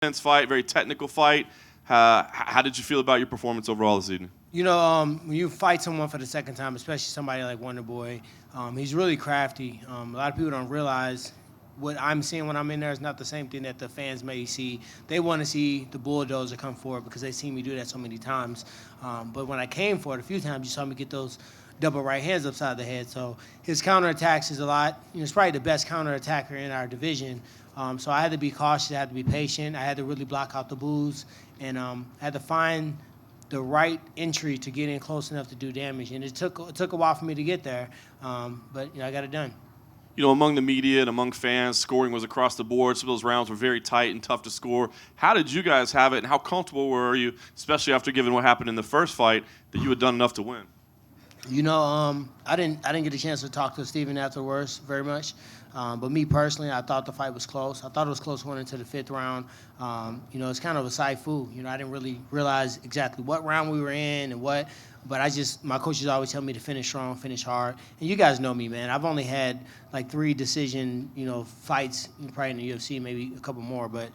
intense fight, very technical fight. How did you feel about your performance overall this evening? When you fight someone for the second time, especially somebody like Wonder Boy, he's really crafty. A lot of people don't realize what I'm seeing when I'm in there is not the same thing that the fans may see. They want to see the bulldozer come forward because they've seen me do that so many times. But when I came for it a few times, you saw me get those double right hands upside the head. So his counterattacks is a lot. He's probably the best counterattacker in our division. So I had to be cautious. I had to be patient. I had to really block out the boos, and I had to find the right entry to get in close enough to do damage. And it took a while for me to get there, but I got it done. Among the media and among fans, scoring was across the board. Some of those rounds were very tight and tough to score. How did you guys have it, and how comfortable were you, especially after given what happened in the first fight, that you had done enough to win? I didn't get a chance to talk to Stephen afterwards very much. But me personally, I thought the fight was close. I thought it was close going into the fifth round. It's kind of a sci-fu. I didn't really realize exactly what round we were in and what. But my coaches always tell me to finish strong, finish hard. And you guys know me, man. I've only had like 3 decision, fights, probably in the UFC, maybe a couple more. But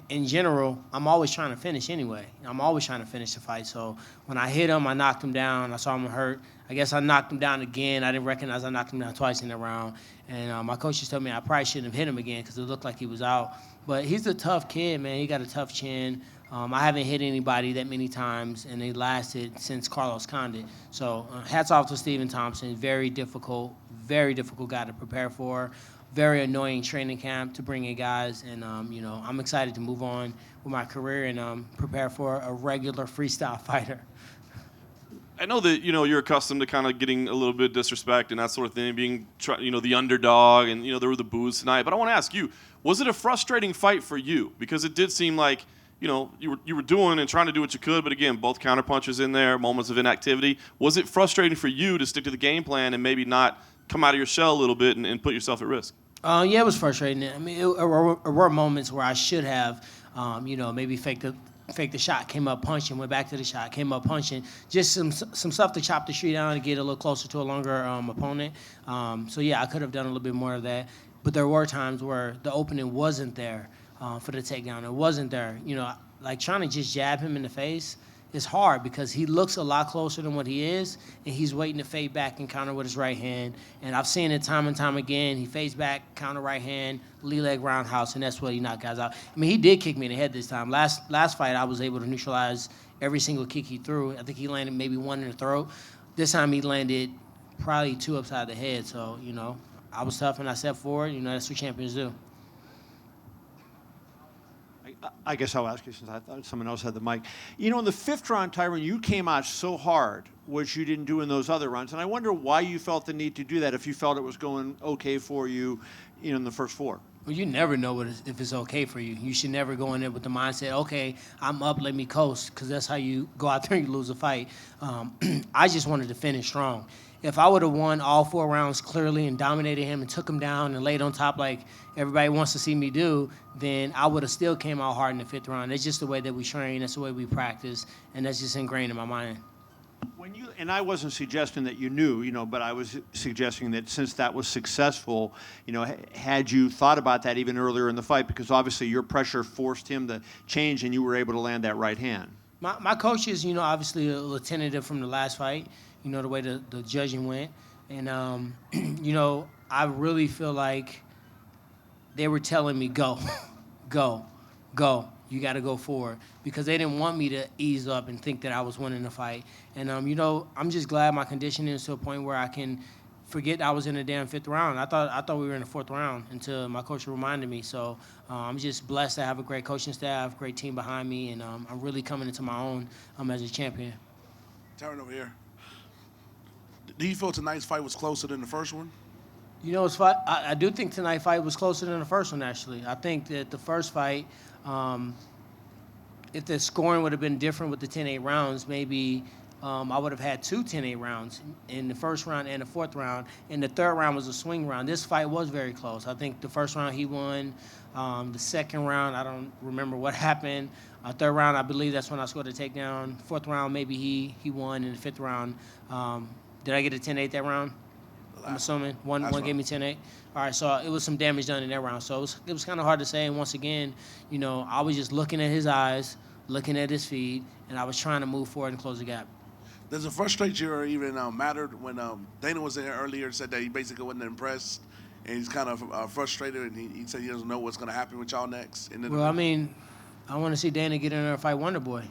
in general, I'm always trying to finish anyway. I'm always trying to finish the fight. So when I hit him, I knocked him down. I saw him hurt. I guess I knocked him down again. I didn't recognize I knocked him down twice in the round. And my coaches told me I probably shouldn't have hit him again because it looked like he was out. But he's a tough kid, man. He got a tough chin. I haven't hit anybody that many times, and they lasted since Carlos Condit. So hats off to Stephen Thompson. Very difficult guy to prepare for. Very annoying training camp to bring in guys. And, I'm excited to move on with my career and prepare for a regular freestyle fighter. I know that you're accustomed to kind of getting a little bit of disrespect and that sort of thing, being the underdog, and there were the boos tonight. But I want to ask you, was it a frustrating fight for you? Because it did seem like you were doing and trying to do what you could, but again, both counterpunches in there, moments of inactivity. Was it frustrating for you to stick to the game plan and maybe not come out of your shell a little bit and put yourself at risk? Yeah, it was frustrating. I mean, there were moments where I should have, maybe faked the shot, came up punching, went back to the shot, came up punching. Just some stuff to chop the street down and get a little closer to a longer opponent. So, yeah, I could have done a little bit more of that. But there were times where the opening wasn't there for the takedown. It wasn't there. Like trying to just jab him in the face is hard because he looks a lot closer than what he is, and he's waiting to fade back and counter with his right hand. And I've seen it time and time again. He fades back, counter right hand, lead leg roundhouse, and that's what he knocked guys out. I mean, he did kick me in the head this time. Last fight, I was able to neutralize every single kick he threw. I think he landed maybe 1 in the throat. This time he landed probably 2 upside the head. So, I was tough and I stepped forward. That's what champions do. I guess I'll ask you since I thought someone else had the mic. In the 5th round, Tyron, you came out so hard, which you didn't do in those other rounds. And I wonder why you felt the need to do that if you felt it was going okay for you, in the first 4. Well, you never know if it's okay for you. You should never go in there with the mindset, okay, I'm up, let me coast, because that's how you go out there and you lose a fight. I just wanted to finish strong. If I would have won all 4 rounds clearly and dominated him and took him down and laid on top like everybody wants to see me do, then I would have still came out hard in the 5th round. That's just the way that we train. That's the way we practice, and that's just ingrained in my mind. And I wasn't suggesting that you knew, but I was suggesting that since that was successful, had you thought about that even earlier in the fight, because obviously your pressure forced him to change and you were able to land that right hand. My coaches, obviously a little tentative from the last fight, the way the judging went. And, I really feel like they were telling me, go, go, go. You got to go forward, because they didn't want me to ease up and think that I was winning the fight. And, I'm just glad my conditioning is to a point where I can forget I was in the damn 5th round. I thought we were in the 4th round until my coach reminded me. So I'm just blessed to have a great coaching staff, great team behind me, and I'm really coming into my own as a champion. Tyron over here. Do you feel tonight's fight was closer than the first one? I do think tonight's fight was closer than the first one, actually. I think that the first fight, if the scoring would have been different with the 10-8 rounds, maybe I would have had 2 10-8 rounds in the first round and the 4th round, and the 3rd round was a swing round. This fight was very close. I think the first round he won. The 2nd round, I don't remember what happened. 3rd round, I believe that's when I scored a takedown. 4th round, maybe he won. In the 5th round, did I get a 10-8 that round? I'm assuming. One Last gave me round. 10-8. All right, so it was some damage done in that round. So it was kind of hard to say. And once again, I was just looking at his eyes, looking at his feet, and I was trying to move forward and close the gap. Does it frustrate you or even mattered when Dana was in here earlier and said that he basically wasn't impressed and he's kind of frustrated and he said he doesn't know what's going to happen with y'all next? Well, I mean, I want to see Dana get in there and fight Wonder Boy.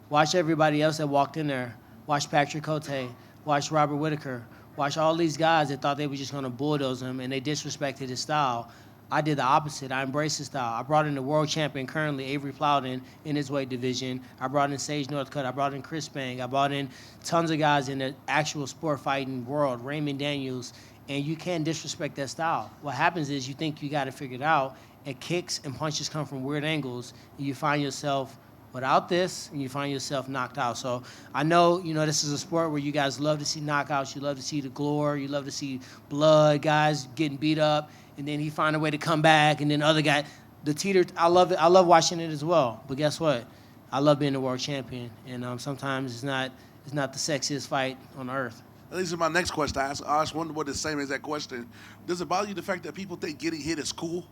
Watch everybody else that walked in there. Watch Patrick Cote. Watch Robert Whitaker. Watch all these guys that thought they were just going to bulldoze him, and they disrespected his style. I did the opposite. I embraced his style. I brought in the world champion currently, Avery Plowden, in his weight division. I brought in Sage Northcutt. I brought in Chris Bang. I brought in tons of guys in the actual sport fighting world, Raymond Daniels, and you can't disrespect that style. What happens is you think you got it figured out, and kicks and punches come from weird angles, and you find yourself without this, and you find yourself knocked out. So I know, this is a sport where you guys love to see knockouts. You love to see the glory. You love to see blood, guys getting beat up, and then he find a way to come back, and then other guy, the teeter. I love it. I love watching it as well. But guess what? I love being the world champion, and sometimes it's not the sexiest fight on earth. At least in my next question, I asked one what the same as that question. Does it bother you the fact that people think getting hit is cool?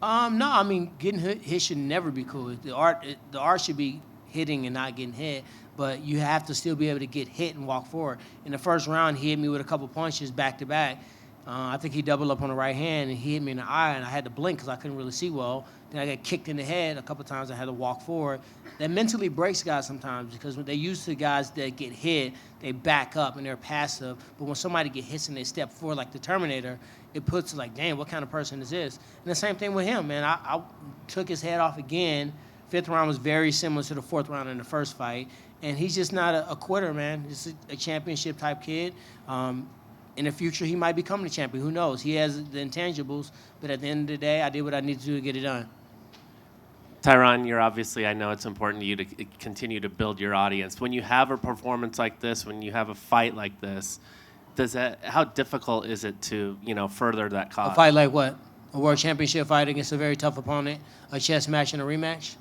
No, I mean getting hit should never be cool. The art should be hitting and not getting hit, but you have to still be able to get hit and walk forward. In the first round, he hit me with a couple punches back to back. I think he doubled up on the right hand, and he hit me in the eye, and I had to blink because I couldn't really see well. Then I got kicked in the head a couple times. I had to walk forward. That mentally breaks guys sometimes because when they're used to guys that get hit, they back up and they're passive. But when somebody get hit and they step forward like the Terminator, it puts like, damn, what kind of person is this? And the same thing with him, man. I took his head off again. Fifth round was very similar to the fourth round in the first fight. And he's just not a quitter, man. He's a championship-type kid. In the future, he might become the champion. Who knows? He has the intangibles. But at the end of the day, I did what I needed to do to get it done. Tyron, I know it's important to you to continue to build your audience. When you have a performance like this, when you have a fight like this, how difficult is it to, further that cause? A fight like what? A world championship fight against a very tough opponent, a chess match and a rematch?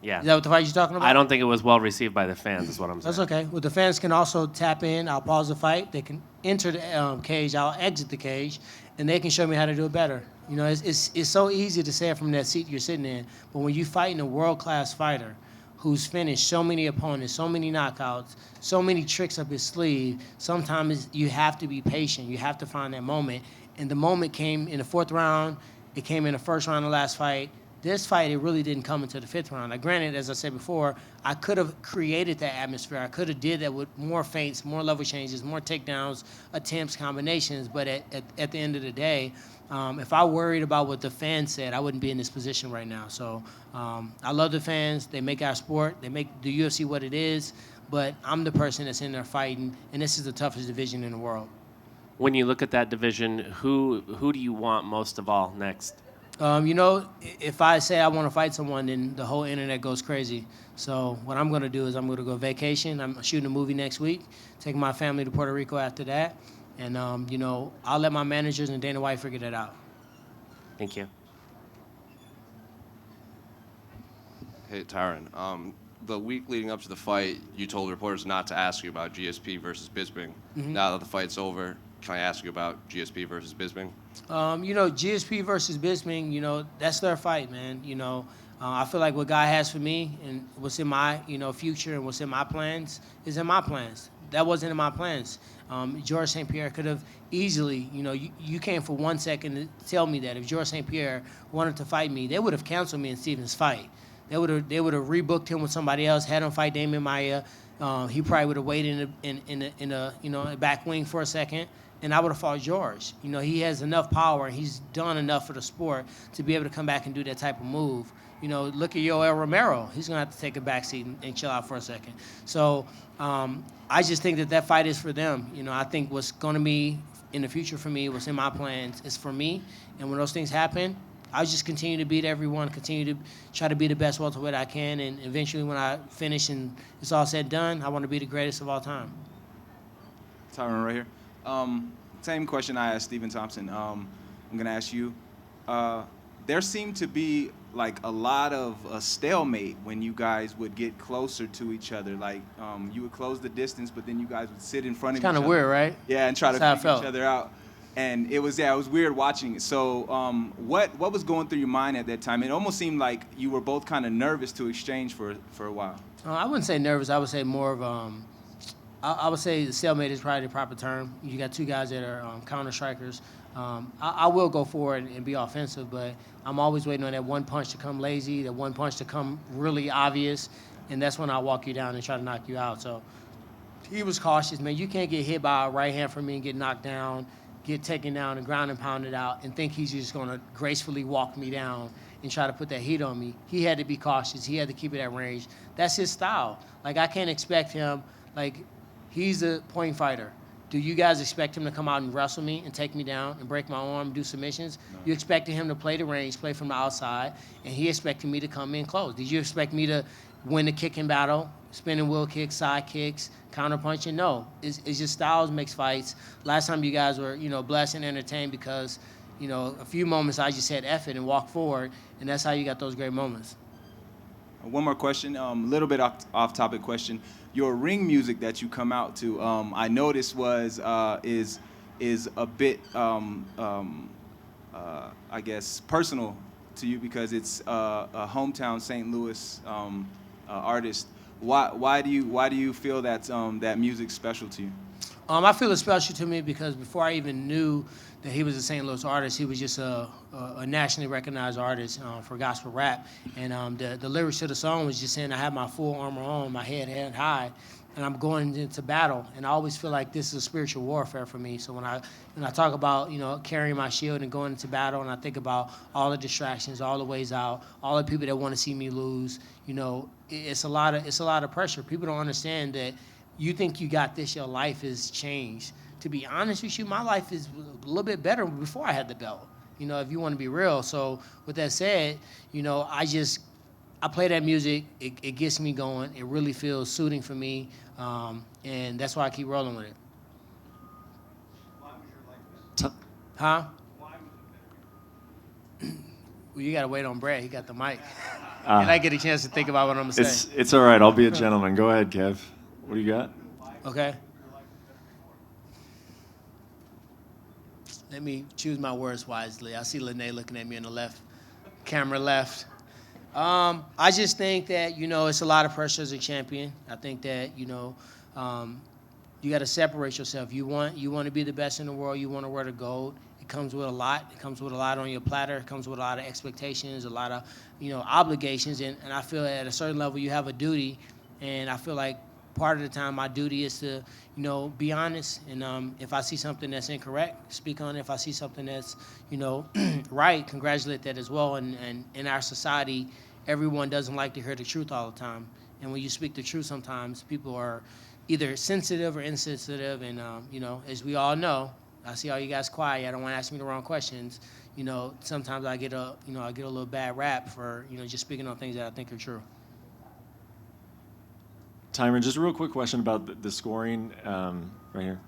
Yeah. Is that what the fight you're talking about? I don't think it was well received by the fans, is what I'm saying. That's okay. Well, the fans can also tap in. I'll pause the fight. They can enter the cage. I'll exit the cage, and they can show me how to do it better. It's so easy to say it from that seat you're sitting in, but when you're fighting a world-class fighter who's finished so many opponents, so many knockouts, so many tricks up his sleeve, sometimes you have to be patient. You have to find that moment, and the moment came in the fourth round. It came in the first round of the last fight. This fight, it really didn't come into the fifth round. Now, granted, as I said before, I could have created that atmosphere. I could have did that with more feints, more level changes, more takedowns, attempts, combinations. But at the end of the day, if I worried about what the fans said, I wouldn't be in this position right now. So I love the fans. They make our sport. They make the UFC what it is. But I'm the person that's in there fighting, and this is the toughest division in the world. When you look at that division, who do you want most of all next? If I say I want to fight someone, then the whole internet goes crazy. So what I'm going to do is I'm going to go vacation. I'm shooting a movie next week, taking my family to Puerto Rico after that. And, I'll let my managers and Dana White figure that out. Thank you. Hey, Tyron. The week leading up to the fight, you told reporters not to ask you about GSP versus Bisping. Mm-hmm. Now that the fight's over, can I ask you about GSP versus Bisping? GSP versus Bisping, that's their fight, man. I feel like what God has for me and what's in my, future and what's in my plans is in my plans. That wasn't in my plans. George St. Pierre could have easily, you came for 1 second to tell me that if George St. Pierre wanted to fight me, they would have canceled me and Stephen's fight. They would have rebooked him with somebody else, had him fight Damian Maia. He probably would have waited in a back wing for a second, and I would have fought George. He has enough power. He's done enough for the sport to be able to come back and do that type of move. Look at Yoel Romero. He's going to have to take a back seat and chill out for a second. So I just think that fight is for them. I think what's going to be in the future for me, what's in my plans, is for me. And when those things happen, I'll just continue to beat everyone, continue to try to be the best welterweight I can, and eventually when I finish and it's all said and done, I want to be the greatest of all time. Tyron right here. Same question I asked Stephen Thompson. I'm going to ask you. There seemed to be like a lot of a stalemate when you guys would get closer to each other. Like you would close the distance, but then you guys would sit in front of each other. Kind of weird, right? Yeah, and try That's how to it figure felt. each other out. And it was weird watching it. So what was going through your mind at that time? It almost seemed like you were both kind of nervous to exchange for a while. I wouldn't say nervous. I would say more of I would say the stalemate is probably the proper term. You got two guys that are counter strikers. I will go forward and be offensive, but I'm always waiting on that one punch to come lazy, that one punch to come really obvious, and that's when I walk you down and try to knock you out. So he was cautious, man. You can't get hit by a right hand from me and get knocked down, get taken down and ground and pounded out, and think he's just going to gracefully walk me down and try to put that heat on me. He had to be cautious. He had to keep it at range. That's his style. Like, I can't expect him, like, he's a point fighter. Do you guys expect him to come out and wrestle me and take me down and break my arm, do submissions? No. You expected him to play the range, play from the outside, and he expected me to come in close. Did you expect me to win the kicking battle, spinning wheel kicks, side kicks, counter punching? No. It's just styles makes fights. Last time you guys were, blessed and entertained because, a few moments I just said F it and walk forward, and that's how you got those great moments. One more question, a little bit off-topic question. Your ring music that you come out to, I noticed is a bit, I guess, personal to you because it's a hometown St. Louis artist. Why do you feel that that music's special to you? I feel it's special to me because before I even knew that he was a St. Louis artist, he was just a nationally recognized artist for gospel rap. And the lyrics to the song was just saying, I have my full armor on, my head held high, and I'm going into battle. And I always feel like this is a spiritual warfare for me. So when I talk about, carrying my shield and going into battle, and I think about all the distractions, all the ways out, all the people that want to see me lose, it's a lot of pressure. People don't understand that you think you got this, your life has changed. To be honest with you, my life is a little bit better before I had the belt, if you want to be real. So with that said, I play that music. It gets me going. It really feels soothing for me, and that's why I keep rolling with it. Huh? Well, you got to wait on Brad. He got the mic. And I get a chance to think about what I'm going to say. It's all right. I'll be a gentleman. Go ahead, Kev. What do you got? Okay. Let me choose my words wisely. I see Lene looking at me on the left, camera left. I just think that, it's a lot of pressure as a champion. I think that, you got to separate yourself. You want to be the best in the world. You want to wear the gold. It comes with a lot. It comes with a lot on your platter. It comes with a lot of expectations, a lot of, obligations. And I feel at a certain level you have a duty. And I feel like part of the time my duty is to, be honest. And if I see something that's incorrect, speak on it. If I see something that's, right, congratulate that as well. And in our society, everyone doesn't like to hear the truth all the time. And when you speak the truth, sometimes people are either sensitive or insensitive. And, as we all know, I see all you guys quiet. I don't want to ask me the wrong questions. Sometimes I get a little bad rap for, just speaking on things that I think are true. Tyron, just a real quick question about the scoring right here.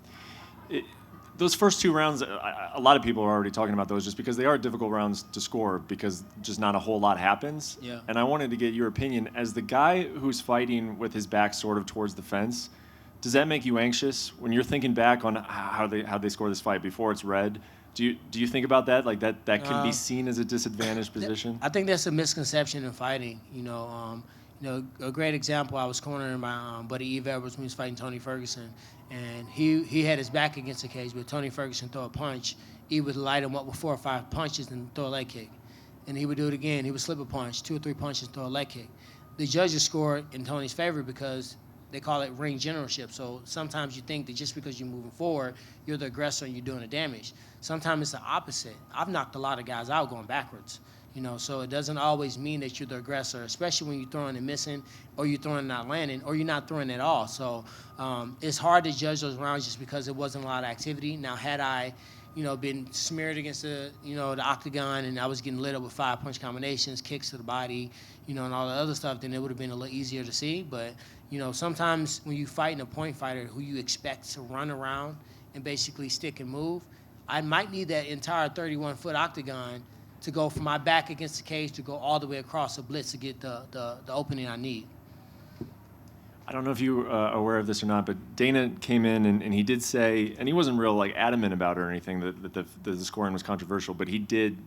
Those first two rounds, a lot of people are already talking about those just because they are difficult rounds to score because just not a whole lot happens. Yeah. And I wanted to get your opinion. As the guy who's fighting with his back sort of towards the fence, does that make you anxious when you're thinking back on how they score this fight before it's red? Do you think about that? Like that can be seen as a disadvantaged position? I think that's a misconception in fighting. A great example, I was cornering my buddy Eve Edwards when he was fighting Tony Ferguson. And he had his back against the cage, but Tony Ferguson throw a punch. He would light him up with 4 or 5 punches and throw a leg kick. And he would do it again. He would slip a punch, 2 or 3 punches, throw a leg kick. The judges scored in Tony's favor because they call it ring generalship. So sometimes you think that just because you're moving forward, you're the aggressor and you're doing the damage. Sometimes it's the opposite. I've knocked a lot of guys out going backwards. So it doesn't always mean that you're the aggressor, especially when you're throwing and missing, or you're throwing and not landing, or you're not throwing at all. So it's hard to judge those rounds just because it wasn't a lot of activity. Now, had I, been smeared against the octagon and I was getting lit up with 5 punch combinations, kicks to the body, and all the other stuff, then it would have been a little easier to see. But, sometimes when you fighting a point fighter who you expect to run around and basically stick and move, I might need that entire 31-foot octagon to go from my back against the cage to go all the way across the blitz to get the opening I need. I don't know if you are aware of this or not, but Dana came in and he did say, and he wasn't real like adamant about it or anything, that the scoring was controversial, but he did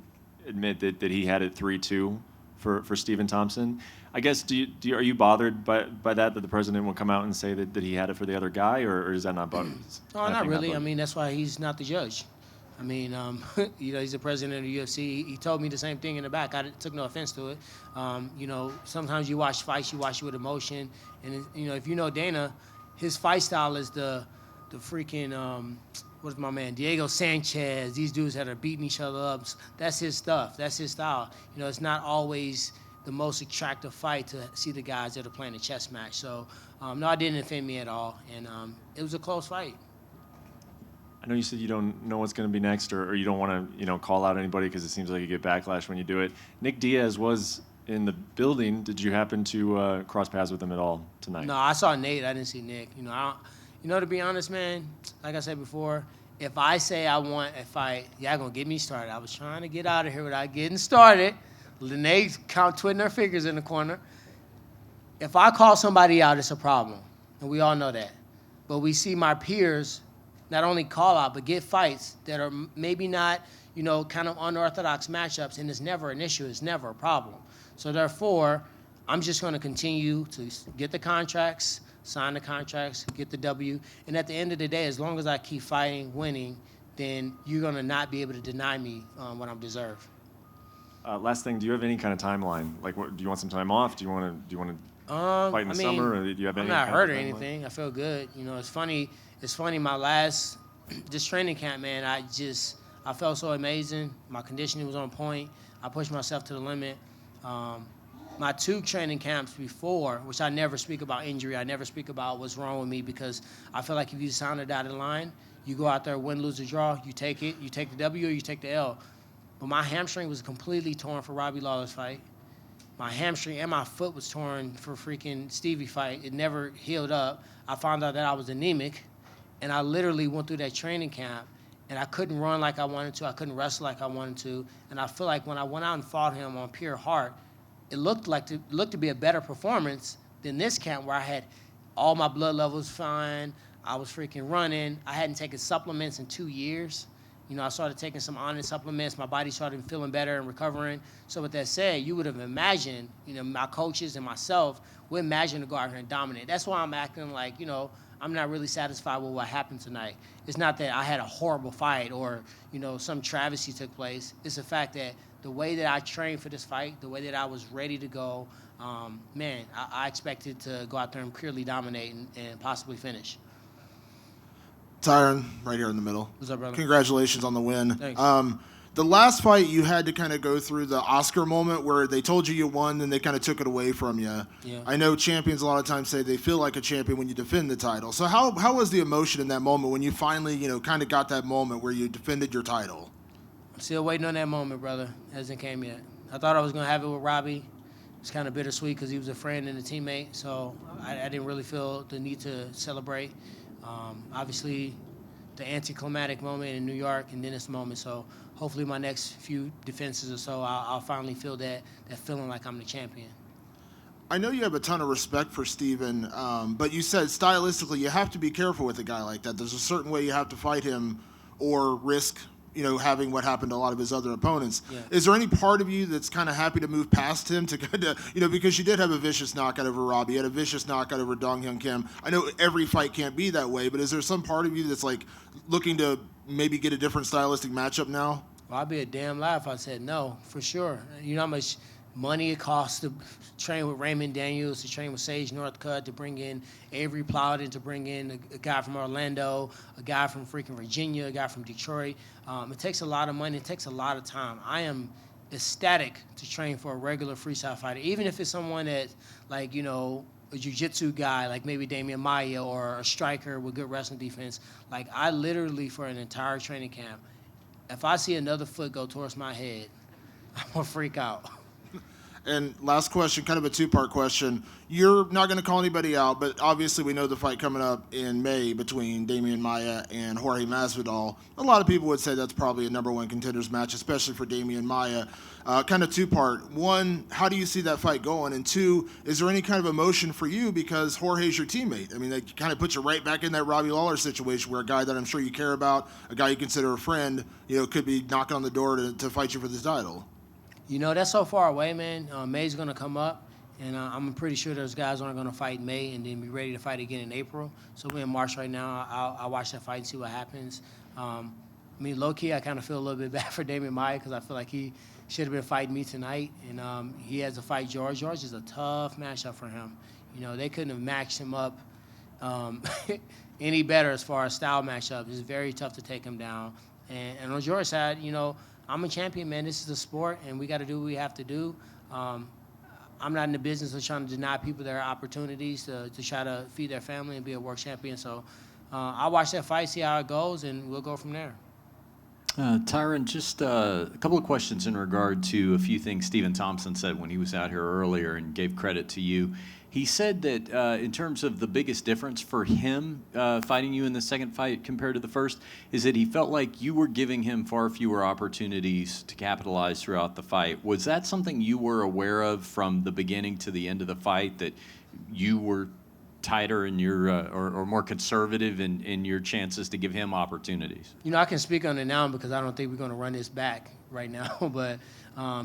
admit that he had it 3-2 for Stephen Thompson. I guess, are you bothered by that the president will come out and say that he had it for the other guy, or is that not bothered? No, not really. I mean, that's why he's not the judge. I mean, he's the president of the UFC. He told me the same thing in the back. I took no offense to it. Sometimes you watch fights, you watch it with emotion. And, if you know Dana, his fight style is the freaking, what's my man, Diego Sanchez, these dudes that are beating each other up. That's his stuff. That's his style. It's not always the most attractive fight to see the guys that are playing a chess match. So, no, it didn't offend me at all. And it was a close fight. I know you said you don't know what's going to be next, or you don't want to, call out anybody because it seems like you get backlash when you do it. Nick Diaz was in the building. Did you happen to cross paths with him at all tonight? No, I saw Nate. I didn't see Nick. To be honest, man, like I said before, if I say I want a fight, y'all going to get me started. I was trying to get out of here without getting started. Lene twitting her fingers in the corner. If I call somebody out, it's a problem, and we all know that. But we see my peers not only call out, but get fights that are maybe not, kind of unorthodox matchups, and it's never an issue. It's never a problem. So therefore, I'm just going to continue to get the contracts, sign the contracts, get the W. And at the end of the day, as long as I keep fighting, winning, then you're going to not be able to deny me what I'm deserved. Last thing, do you have any kind of timeline? Like, do you want some time off? Do you want to fight in the summer, or do you have any? I'm not hurt or anything. I feel good. It's funny. It's funny. My last this training camp, man, I felt so amazing. My conditioning was on point. I pushed myself to the limit. My 2 training camps before, which I never speak about injury, I never speak about what's wrong with me, because I feel like if you sign a dotted line, you go out there, win, lose, or draw, you take it. You take the W or you take the L. But my hamstring was completely torn for Robbie Lawler's fight. My hamstring and my foot was torn for freaking Stevie fight. It never healed up. I found out that I was anemic, and I literally went through that training camp, and I couldn't run like I wanted to. I couldn't wrestle like I wanted to. And I feel like when I went out and fought him on pure heart, it looked to be a better performance than this camp, where I had all my blood levels fine. I was freaking running. I hadn't taken supplements in 2 years. I started taking some honest supplements. My body started feeling better and recovering. So with that said, you would have imagined, my coaches and myself would imagine to go out here and dominate. That's why I'm acting like, I'm not really satisfied with what happened tonight. It's not that I had a horrible fight or, some travesty took place. It's the fact that the way that I trained for this fight, the way that I was ready to go, I expected to go out there and purely dominate and possibly finish. Tyron, right here in the middle. What's up, brother? Congratulations on the win. Thanks. The last fight, you had to kind of go through the Oscar moment where they told you won, and they kind of took it away from you. Yeah. I know champions a lot of times say they feel like a champion when you defend the title. So how was the emotion in that moment when you finally, kind of got that moment where you defended your title? I'm still waiting on that moment, brother. Hasn't came yet. I thought I was going to have it with Robbie. It's kind of bittersweet because he was a friend and a teammate, so I didn't really feel the need to celebrate. Obviously, the anticlimactic moment in New York, and then this moment. So hopefully my next few defenses or so, I'll finally feel that feeling like I'm the champion. I know you have a ton of respect for Stephen, but you said stylistically you have to be careful with a guy like that. There's a certain way you have to fight him or risk having what happened to a lot of his other opponents. Yeah. Is there any part of you that's kind of happy to move past him to kind of, because you did have a vicious knockout over Robbie, you had a vicious knockout over Dong Hyun Kim. I know every fight can't be that way, but is there some part of you that's like looking to maybe get a different stylistic matchup now? Well, I'd be a damn lie if I said no, for sure. You know how much money it costs to train with Raymond Daniels, to train with Sage Northcutt, to bring in Avery Plowden, to bring in a guy from Orlando, a guy from freaking Virginia, a guy from Detroit. It takes a lot of money. It takes a lot of time. I am ecstatic to train for a regular freestyle fighter, even if it's someone that, like, a jiu-jitsu guy, like maybe Damian Maia, or a striker with good wrestling defense. Like, I literally, for an entire training camp, if I see another foot go towards my head, I'm going to freak out. And last question, kind of a two-part question. You're not going to call anybody out, but obviously we know the fight coming up in May between Damian Maia and Jorge Masvidal. A lot of people would say that's probably a #1 contenders match, especially for Damian Maia. Kind of two-part. One, how do you see that fight going? And two, is there any kind of emotion for you because Jorge's your teammate? I mean, that kind of puts you right back in that Robbie Lawler situation where a guy that I'm sure you care about, a guy you consider a friend, could be knocking on the door to fight you for this title. That's so far away, man. May's going to come up, and I'm pretty sure those guys aren't going to fight in May and then be ready to fight again in April. So we're in March right now. I'll watch that fight and see what happens. Low-key, I kind of feel a little bit bad for Damian Maia because I feel like he should have been fighting me tonight, and he has to fight George. George is a tough matchup for him. They couldn't have matched him up any better as far as style matchup. It's very tough to take him down. And on George's side, I'm a champion, man. This is a sport, and we got to do what we have to do. I'm not in the business of trying to deny people their opportunities to try to feed their family and be a world champion. So I'll watch that fight, see how it goes, and we'll go from there. Tyron, just a couple of questions in regard to a few things Stephen Thompson said when he was out here earlier and gave credit to you. He said that in terms of the biggest difference for him fighting you in the second fight compared to the first is that he felt like you were giving him far fewer opportunities to capitalize throughout the fight. Was that something you were aware of from the beginning to the end of the fight, that you were tighter in your or more conservative in your chances to give him opportunities? I can speak on it now because I don't think we're going to run this back right now. But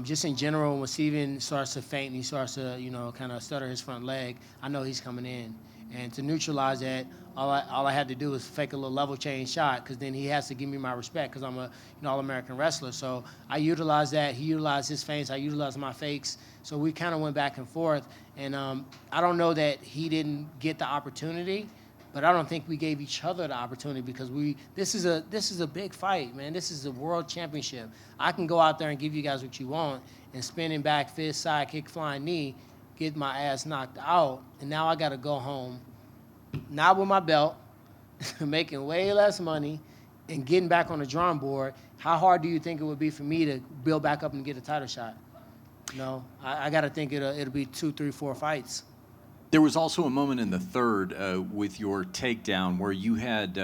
just in general, when Stephen starts to faint and he starts to, kind of stutter his front leg, I know he's coming in. And to neutralize that, all I had to do was fake a little level change shot because then he has to give me my respect because I'm a All-American wrestler. So I utilized that. He utilized his feints. I utilized my fakes. So we kind of went back and forth. And I don't know that he didn't get the opportunity, but I don't think we gave each other the opportunity because this is a big fight, man. This is a world championship. I can go out there and give you guys what you want and spinning back fist, side kick, flying knee, get my ass knocked out, and now I got to go home, not with my belt, making way less money, and getting back on the drawing board. How hard do you think it would be for me to build back up and get a title shot? I got to think it'll be 2, 3, 4 fights. There was also a moment in the third with your takedown where you had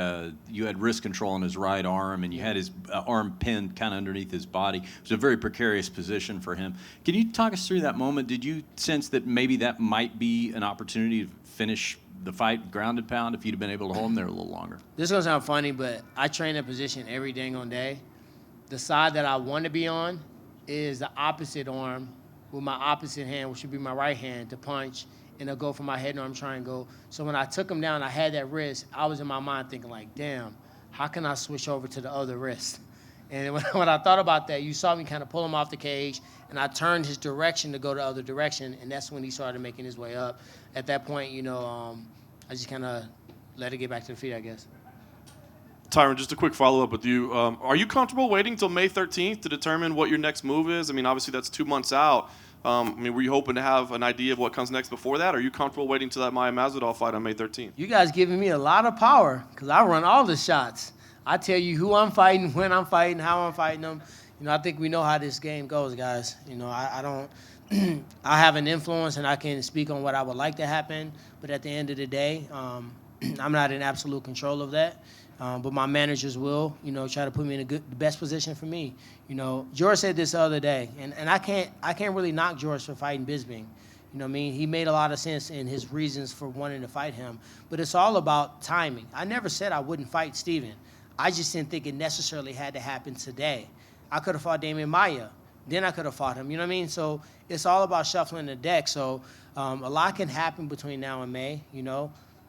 wrist control on his right arm and you had his arm pinned kind of underneath his body. It was a very precarious position for him. Can you talk us through that moment? Did you sense that maybe that might be an opportunity to finish the fight ground and pound if you'd have been able to hold him there a little longer? This is going to sound funny, but I train that position every dang on day. The side that I want to be on is the opposite arm with my opposite hand, which would be my right hand, to punch, and I'll go for my head and arm triangle. So when I took him down, I had that wrist. I was in my mind thinking like, damn, how can I switch over to the other wrist? And when I thought about that, you saw me kind of pull him off the cage, and I turned his direction to go the other direction, and that's when he started making his way up. At that point, I just kind of let it get back to the feet, I guess. Tyron, just a quick follow-up with you. Are you comfortable waiting till May 13th to determine what your next move is? Obviously that's 2 months out. Were you hoping to have an idea of what comes next before that? Or are you comfortable waiting till that Maia Masvidal fight on May 13th? You guys giving me a lot of power because I run all the shots. I tell you who I'm fighting, when I'm fighting, how I'm fighting them. I think we know how this game goes, guys. I don't. I have an influence and I can speak on what I would like to happen, but at the end of the day, I'm not in absolute control of that. But my managers will, try to put me in the best position for me. George said this the other day, and I can't really knock George for fighting Bisping. He made a lot of sense in his reasons for wanting to fight him. But it's all about timing. I never said I wouldn't fight Stephen. I just didn't think it necessarily had to happen today. I could have fought Damian Maia. Then I could have fought him. So it's all about shuffling the deck. So a lot can happen between now and May.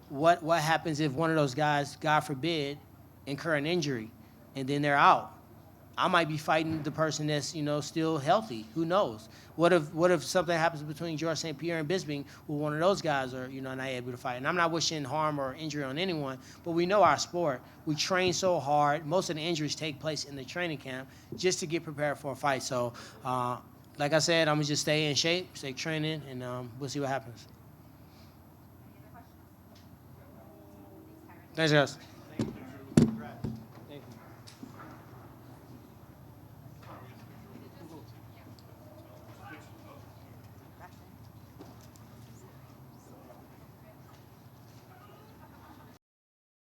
What happens if one of those guys, God forbid, incur an injury and then they're out? I might be fighting the person that's, still healthy. Who knows? What if something happens between George St. Pierre and Bisping where one of those guys are, not able to fight? And I'm not wishing harm or injury on anyone, but we know our sport. We train so hard. Most of the injuries take place in the training camp just to get prepared for a fight. So, like I said, I'm going to just stay in shape, stay training, and we'll see what happens. Thanks, guys.